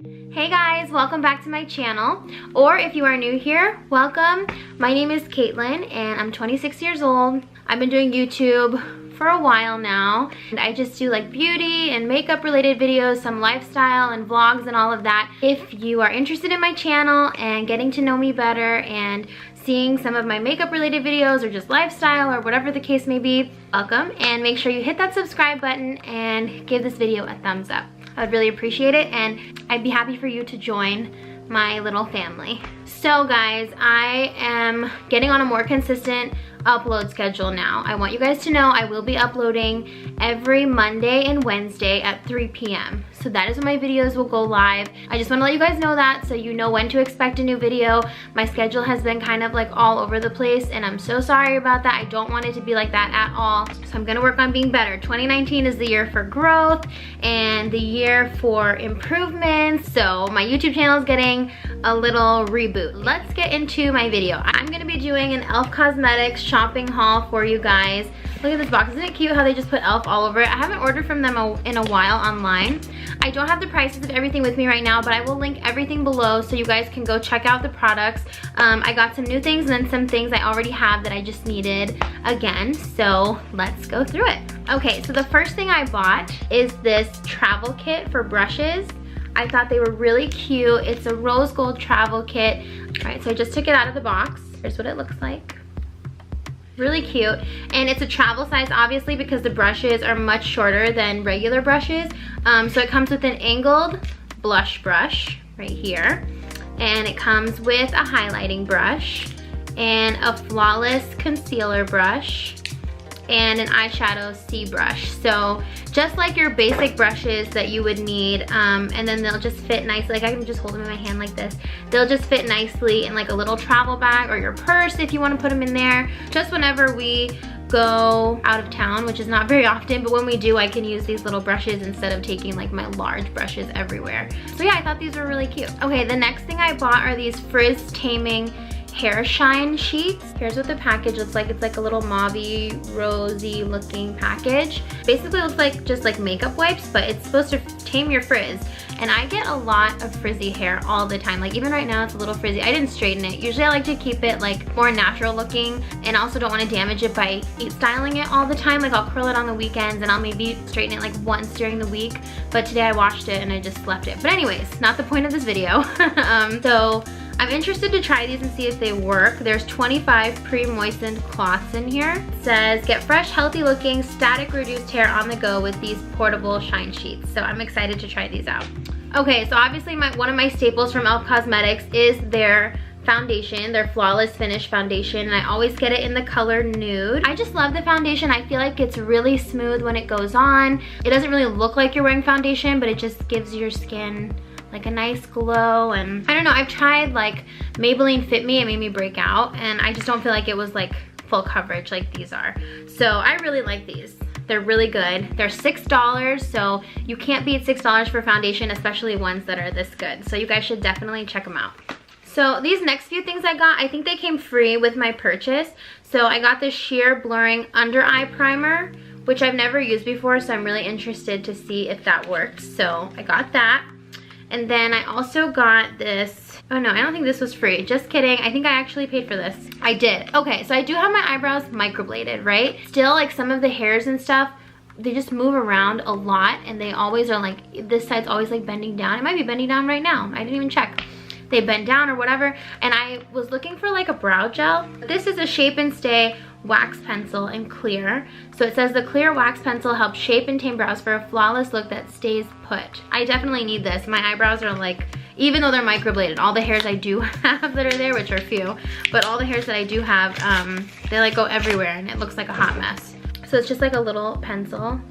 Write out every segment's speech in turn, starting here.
Hey guys, welcome back to my channel, or if you are new here, welcome. My name is Kaitlin and I'm 26 years old. I've been doing YouTube for a while now, and I just do like beauty and makeup related videos, some lifestyle and vlogs and all of that. If you are interested in my channel and getting to know me better and seeing some of my makeup related videos or just lifestyle or whatever the case may be, welcome, and make sure you hit that subscribe button and give this video a thumbs up. I would really appreciate it, and I'd be happy for you to join my little family. So guys, I am getting on a more consistent upload schedule now. I want you guys to know I will be uploading every Monday and Wednesday at 3 p.m. So that is when my videos will go live. I just want to let you guys know that so you know when to expect a new video. My schedule has been kind of like all over the place, and I'm so sorry about that. I don't want it to be like that at all. So I'm gonna work on being better. 2019 is the year for growth and the year for improvements. So my YouTube channel is getting a little reboot. Let's get into my video. I'm gonna be doing an e.l.f. Cosmetics shopping haul for you guys. Look at this box. Isn't it cute how they just put e.l.f. all over it? I haven't ordered from them in a while online. I don't have the prices of everything with me right now, but I will link everything below so you guys can go check out the products. I got some new things and then some things I already have that I just needed again. So let's go through it. Okay, so the first thing I bought is this travel kit for brushes. I thought they were really cute. It's a rose gold travel kit. All right, so I just took it out of the box. Here's what it looks like. Really cute, and it's a travel size obviously because the brushes are much shorter than regular brushes. So it comes with an angled blush brush right here, and it comes with a highlighting brush and a flawless concealer brush and an eyeshadow C brush. So just like your basic brushes that you would need, and then they'll just fit nicely. Like I can just hold them in my hand like this. They'll just fit nicely in like a little travel bag or your purse if you want to put them in there. Just whenever we go out of town, which is not very often, but when we do, I can use these little brushes instead of taking like my large brushes everywhere. So yeah, I thought these were really cute. Okay, the next thing I bought are these Frizz Taming hair shine sheets. Here's what the package looks like. It's like a little mauvey, rosy looking package. Basically it looks like just like makeup wipes, but it's supposed to tame your frizz. And I get a lot of frizzy hair all the time. Like even right now it's a little frizzy. I didn't straighten it. Usually I like to keep it like more natural looking, and also don't want to damage it by styling it all the time. Like I'll curl it on the weekends and I'll maybe straighten it like once during the week. But today I washed it and I just left it. But anyways, not the point of this video. So I'm interested to try these and see if they work. There's 25 pre-moistened cloths in here. It says, get fresh, healthy looking, static reduced hair on the go with these portable shine sheets. So I'm excited to try these out. Okay, so obviously one of my staples from e.l.f. Cosmetics is their foundation, their Flawless Finish foundation, and I always get it in the color nude. I just love the foundation. I feel like it's really smooth when it goes on. It doesn't really look like you're wearing foundation, but it just gives your skin like a nice glow. And I don't know, I've tried like Maybelline Fit Me, it made me break out, and I just don't feel like it was like full coverage like these are. So I really like these. They're really good. They're $6, so you can't beat $6 for foundation, especially ones that are this good. So you guys should definitely check them out. So these next few things I got, I think they came free with my purchase. So I got this sheer blurring under eye primer, which I've never used before, so I'm really interested to see if that works. So I got that. And then I also got this, oh no, I don't think this was free. Just kidding, I think I actually paid for this. I did. Okay, so I do have my eyebrows microbladed, right? Still, like some of the hairs and stuff, they just move around a lot, and they always are like, this side's always like bending down. It might be bending down right now. I didn't even check. They bend down or whatever. And I was looking for like a brow gel. This is a Shape and Stay wax pencil in clear. So it says the clear wax pencil helps shape and tame brows for a flawless look that stays put. I definitely need this. My eyebrows are like, even though they're microbladed, all the hairs I do have that are there, which are few, but all the hairs that I do have, they like go everywhere and it looks like a hot mess. So it's just like a little pencil.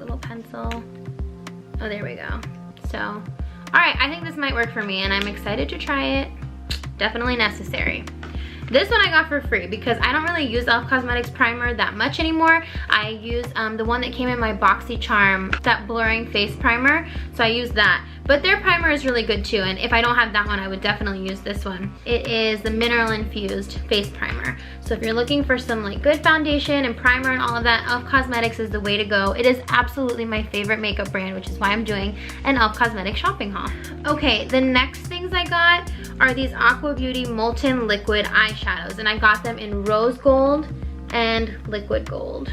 Oh, there we go. So, all right, I think this might work for me and I'm excited to try it. Definitely necessary. This one I got for free because I don't really use e.l.f. Cosmetics primer that much anymore. I use the one that came in my BoxyCharm, that blurring face primer, so I use that. But their primer is really good too, and if I don't have that one, I would definitely use this one. It is the Mineral Infused Face Primer. So if you're looking for some like good foundation and primer and all of that, e.l.f. Cosmetics is the way to go. It is absolutely my favorite makeup brand, which is why I'm doing an e.l.f. Cosmetics shopping haul. Okay, the next things I got are these Aqua Beauty Molten Liquid Eyeshadows, and I got them in Rose Gold and Liquid Gold.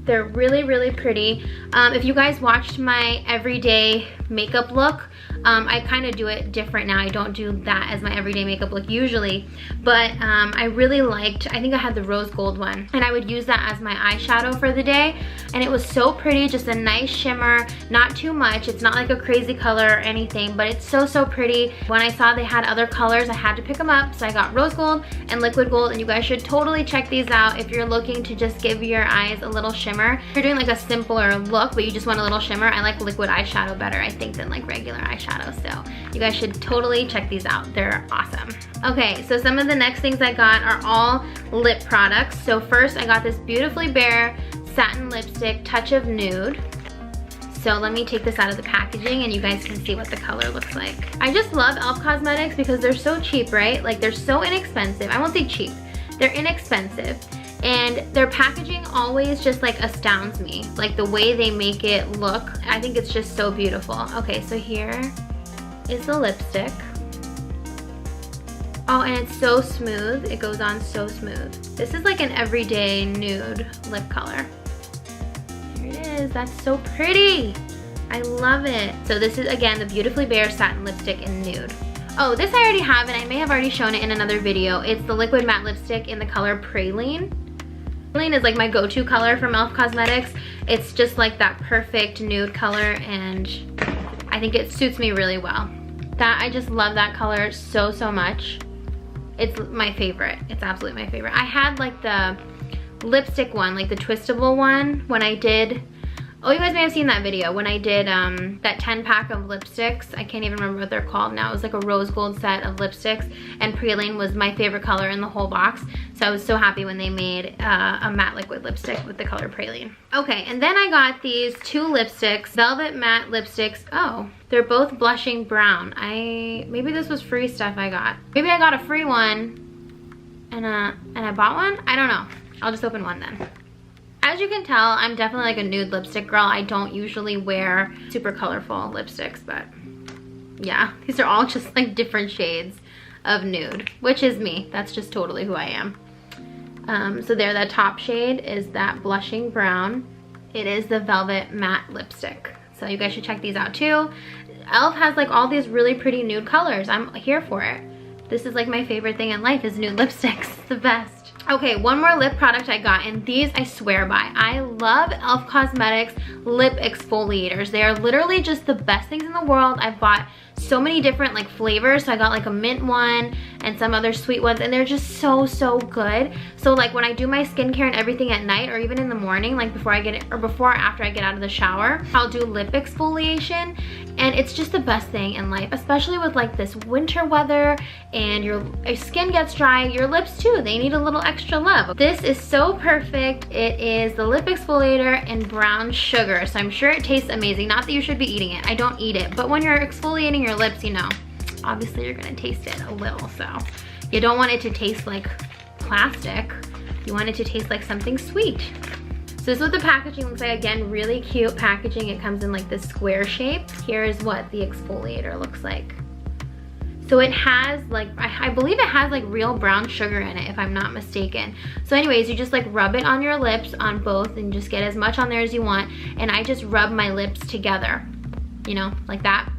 They're really, really pretty. If you guys watched my everyday makeup look, I kind of do it different now. I don't do that as my everyday makeup look usually, but I really liked, I think I had the rose gold one, and I would use that as my eyeshadow for the day, and it was so pretty, just a nice shimmer, not too much. It's not like a crazy color or anything, but it's so, so pretty. When I saw they had other colors, I had to pick them up, so I got rose gold and liquid gold, and you guys should totally check these out if you're looking to just give your eyes a little shimmer. If you're doing like a simpler look, but you just want a little shimmer, I like liquid eyeshadow better, I think, than like regular eyeshadow. So you guys should totally check these out. They're awesome. Okay, so some of the next things I got are all lip products. So first I got this Beautifully Bare Satin Lipstick Touch of Nude. So let me take this out of the packaging and you guys can see what the color looks like. I just love e.l.f. Cosmetics because they're so cheap, right? Like they're so inexpensive. I won't say cheap. They're inexpensive. And their packaging always just like astounds me. Like the way they make it look, I think it's just so beautiful. Okay, so here is the lipstick. Oh, and it's so smooth. It goes on so smooth. This is like an everyday nude lip color. Here it is. That's so pretty. I love it. So this is, again, the Beautifully Bare Satin Lipstick in Nude. Oh, this I already have, and I may have already shown it in another video. It's the Liquid Matte Lipstick in the color Praline. Praline is like my go-to color from e.l.f. Cosmetics. It's just like that perfect nude color, and I think it suits me really well. I just love that color so, so much. It's my favorite. It's absolutely my favorite. I had like the lipstick one, like the twistable one, when I did, oh, you guys may have seen that video, when I did that 10 pack of lipsticks. I can't even remember what they're called now. It was like a rose gold set of lipsticks, and Praline was my favorite color in the whole box. So I was so happy when they made a matte liquid lipstick with the color Praline. Okay, and then I got these two lipsticks, Velvet Matte Lipsticks. Oh, they're both blushing brown. Maybe this was free stuff I got. Maybe I got a free one and I bought one? I don't know. I'll just open one then. As you can tell, I'm definitely like a nude lipstick girl. I don't usually wear super colorful lipsticks, but yeah, these are all just like different shades of nude, which is me. That's just totally who I am. So there, the top shade is that blushing brown. It is the Velvet Matte Lipstick. So you guys should check these out too. e.l.f. has like all these really pretty nude colors. I'm here for it. This is like my favorite thing in life is nude lipsticks. It's the best. Okay, one more lip product I got, and these I swear by. I love e.l.f. Cosmetics lip exfoliators. They are literally just the best things in the world. I've bought so many different like flavors. So I got like a mint one and some other sweet ones, and they're just so, so good. So like when I do my skincare and everything at night, or even in the morning, like before I get it, or before or after I get out of the shower, I'll do lip exfoliation, and it's just the best thing in life, especially with like this winter weather and your skin gets dry. Your lips too, they need a little extra love. This is so perfect. It is the lip exfoliator in brown sugar, so I'm sure it tastes amazing. Not that you should be eating it. I don't eat it, but when you're exfoliating your lips, you know, obviously you're gonna taste it a little, so you don't want it to taste like plastic. You want it to taste like something sweet. So this is what the packaging looks like. Again, really cute packaging. It comes in like this square shape. Here is what the exfoliator looks like. So it has like, I believe it has like real brown sugar in it, if I'm not mistaken. So anyways, you just like rub it on your lips on both and just get as much on there as you want. And I just rub my lips together, you know, like that.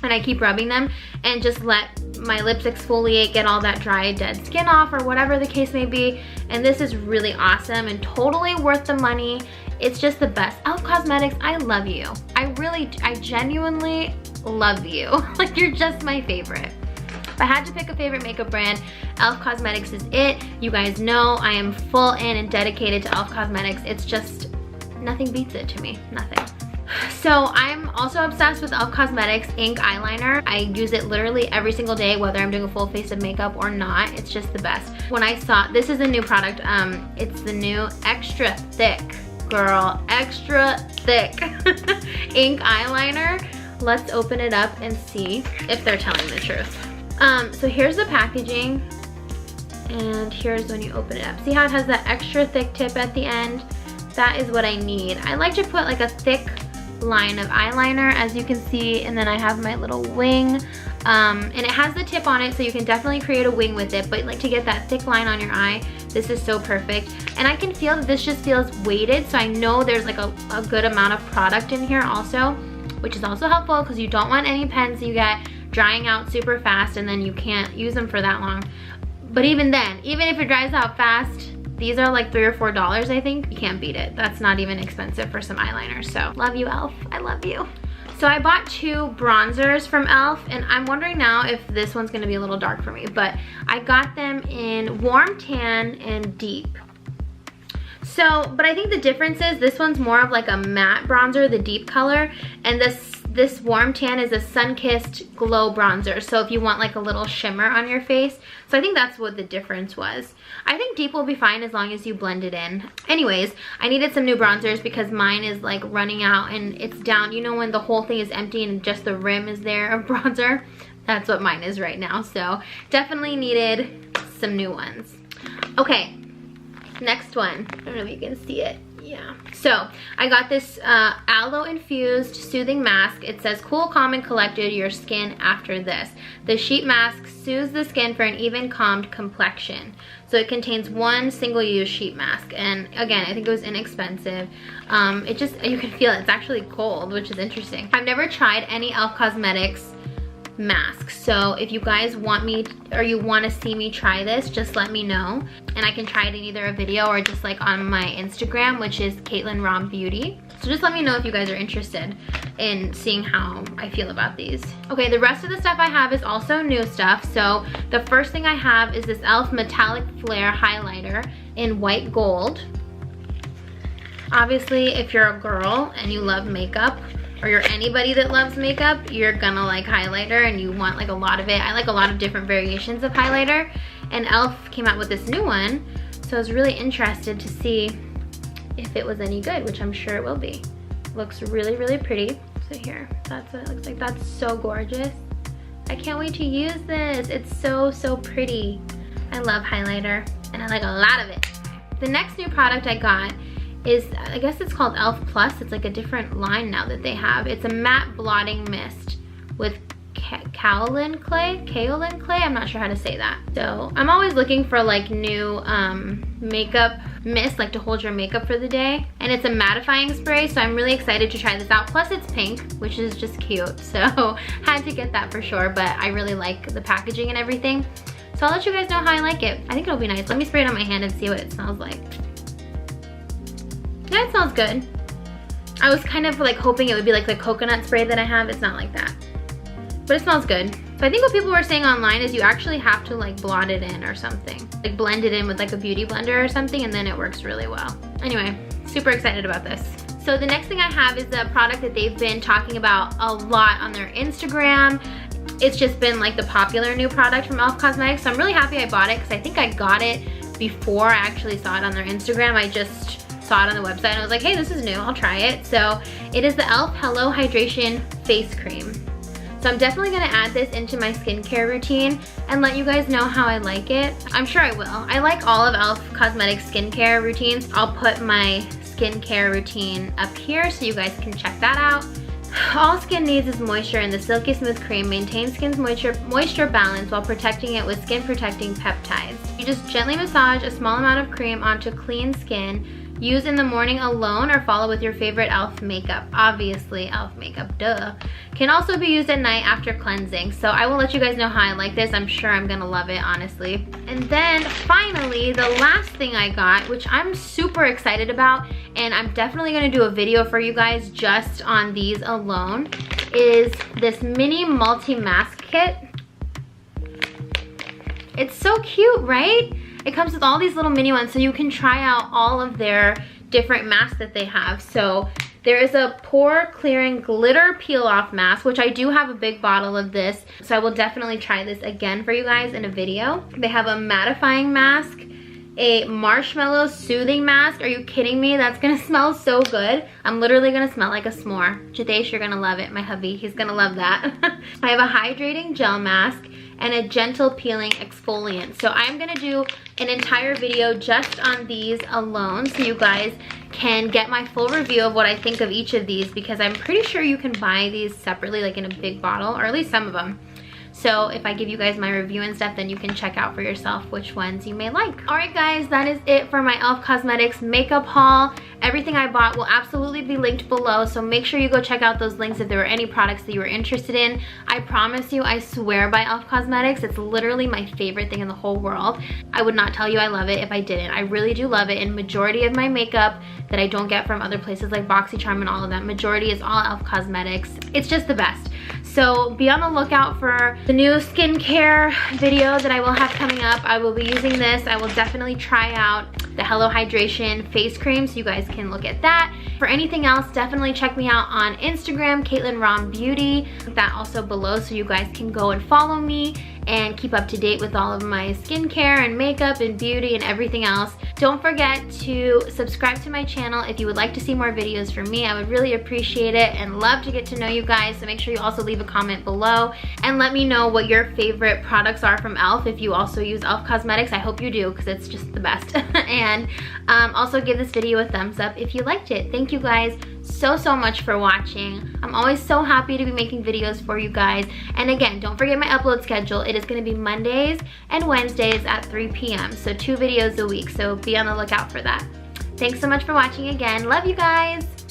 And I keep rubbing them and just let my lips exfoliate, get all that dry, dead skin off, or whatever the case may be. And this is really awesome and totally worth the money. It's just the best. e.l.f. Cosmetics, I love you. I genuinely love you. Like, you're just my favorite. If I had to pick a favorite makeup brand, e.l.f. Cosmetics is it. You guys know I am full in and dedicated to e.l.f. Cosmetics. It's just, nothing beats it to me, nothing. So I'm also obsessed with e.l.f. Cosmetics ink eyeliner. I use it literally every single day, whether I'm doing a full face of makeup or not. It's just the best. When I saw, this is a new product. It's the new extra thick, girl, extra thick ink eyeliner. Let's open it up and see if they're telling the truth. So here's the packaging, and here's when you open it up. See how it has that extra thick tip at the end? That is what I need. I like to put like a thick line of eyeliner, as you can see, and then I have my little wing, and it has the tip on it, so you can definitely create a wing with it, but like to get that thick line on your eye, this is so perfect. And I can feel that this just feels weighted, so I know there's like a good amount of product in here also, which is also helpful because you don't want any pens you get drying out super fast and then you can't use them for that long. But even then, even if it dries out fast, these are like $3 or $4, I think. You can't beat it. That's not even expensive for some eyeliner. So love you, e.l.f. I love you. So I bought 2 bronzers from e.l.f. and I'm wondering now if this one's gonna be a little dark for me, but I got them in warm tan and deep. So, but I think the difference is this one's more of like a matte bronzer, the deep color, and this warm tan is a sun-kissed glow bronzer. So if you want like a little shimmer on your face. So I think that's what the difference was. I think deep will be fine as long as you blend it in. Anyways, I needed some new bronzers because mine is like running out and it's down. You know when the whole thing is empty and just the rim is there of bronzer? That's what mine is right now. So definitely needed some new ones. Okay, next one. I don't know if you can see it. Yeah. So I got this aloe infused soothing mask. It says cool, calm, and collected your skin after this. The sheet mask soothes the skin for an even calmed complexion. So it contains 1 single-use sheet mask, and again, I think it was inexpensive. It just, you can feel it. It's actually cold, which is interesting. I've never tried any e.l.f. Cosmetics mask, so if you guys want me or you want to see me try this, just let me know and I can try it in either a video or just like on my Instagram, which is Kaitlin Rom Beauty. So just let me know if you guys are interested in seeing how I feel about these. Okay, the rest of the stuff I have is also new stuff. So the first thing I have is this e.l.f. Metallic Flare highlighter in white gold. Obviously, if you're a girl and you love makeup, or you're anybody that loves makeup, you're gonna like highlighter and you want like a lot of it. I like a lot of different variations of highlighter, and e.l.f. came out with this new one, so I was really interested to see if it was any good, which I'm sure it will be. Looks really, really pretty. So here, that's what it looks like. That's so gorgeous. I can't wait to use this. It's so, so pretty. I love highlighter and I like a lot of it. The next new product I got is, I guess it's called e.l.f. Plus. It's like a different line now that they have. It's a matte blotting mist with kaolin clay. I'm not sure how to say that. So I'm always looking for like new makeup mist, like to hold your makeup for the day. And it's a mattifying spray, so I'm really excited to try this out. Plus it's pink, which is just cute. So had to get that for sure, but I really like the packaging and everything. So I'll let you guys know how I like it. I think it'll be nice. Let me spray it on my hand and see what it smells like. Yeah, it smells good. I was kind of like hoping it would be like the coconut spray that I have. It's not like that, but it smells good. So I think what people were saying online is you actually have to like blot it in or something. Like blend it in with like a beauty blender or something, and then it works really well. Anyway, super excited about this. So the next thing I have is a product that they've been talking about a lot on their Instagram. It's just been like the popular new product from e.l.f. Cosmetics. So I'm really happy I bought it because I think I got it before I actually saw it on their Instagram. I just saw it on the website and I was like, hey, this is new, I'll try it. So it is the e.l.f. Hello Hydration Face Cream. So I'm definitely gonna add this into my skincare routine and let you guys know how I like it. I'm sure I will. I like all of e.l.f. Cosmetics skincare routines. I'll put my skincare routine up here so you guys can check that out. All skin needs is moisture, and the Silky Smooth Cream maintains skin's moisture balance while protecting it with skin protecting peptides. You just gently massage a small amount of cream onto clean skin. Use in the morning alone or follow with your favorite e.l.f. makeup. Obviously, e.l.f. makeup, duh. Can also be used at night after cleansing. So I will let you guys know how I like this. I'm sure I'm gonna love it, honestly. And then finally, the last thing I got, which I'm super excited about, and I'm definitely gonna do a video for you guys just on these alone, is this mini multi-mask kit. It's so cute, right? It comes with all these little mini ones, so you can try out all of their different masks that they have. So There is a pore clearing glitter peel off mask, which I do have a big bottle of this, so I will definitely try this again for you guys in a video. They have a mattifying mask, a marshmallow soothing mask. Are you kidding me? That's gonna smell so good. I'm literally gonna smell like a s'more. Jadesh, you're gonna love it. My hubby, he's gonna love that. I have a hydrating gel mask and a gentle peeling exfoliant. So I'm gonna do an entire video just on these alone, so you guys can get my full review of what I think of each of these, because I'm pretty sure you can buy these separately, like in a big bottle, or at least some of them. So if I give you guys my review and stuff, then you can check out for yourself which ones you may like. Alright guys, that is it for my e.l.f. Cosmetics makeup haul. Everything I bought will absolutely be linked below, so make sure you go check out those links if there were any products that you were interested in. I promise you, I swear by e.l.f. Cosmetics, it's literally my favorite thing in the whole world. I would not tell you I love it if I didn't. I really do love it, and majority of my makeup that I don't get from other places like BoxyCharm and all of that, majority is all e.l.f. Cosmetics. It's just the best. So be on the lookout for the new skincare video that I will have coming up. I will be using this. I will definitely try out the Hello Hydration face cream, so you guys can look at that. For anything else, definitely check me out on Instagram, Kaitlin Rom Beauty. That also below, so you guys can go and follow me and keep up to date with all of my skincare and makeup and beauty and everything else. Don't forget to subscribe to my channel if you would like to see more videos from me. I would really appreciate it and love to get to know you guys. So make sure you also leave a comment below and let me know what your favorite products are from e.l.f. If you also use e.l.f. Cosmetics, I hope you do, because it's just the best. And also give this video a thumbs up if you liked it. Thank you guys so much for watching. I'm always so happy to be making videos for you guys. And again, don't forget my upload schedule. It is going to be Mondays and Wednesdays at 3 p.m. So 2 videos a week. So be on the lookout for that. Thanks so much for watching again. Love you guys.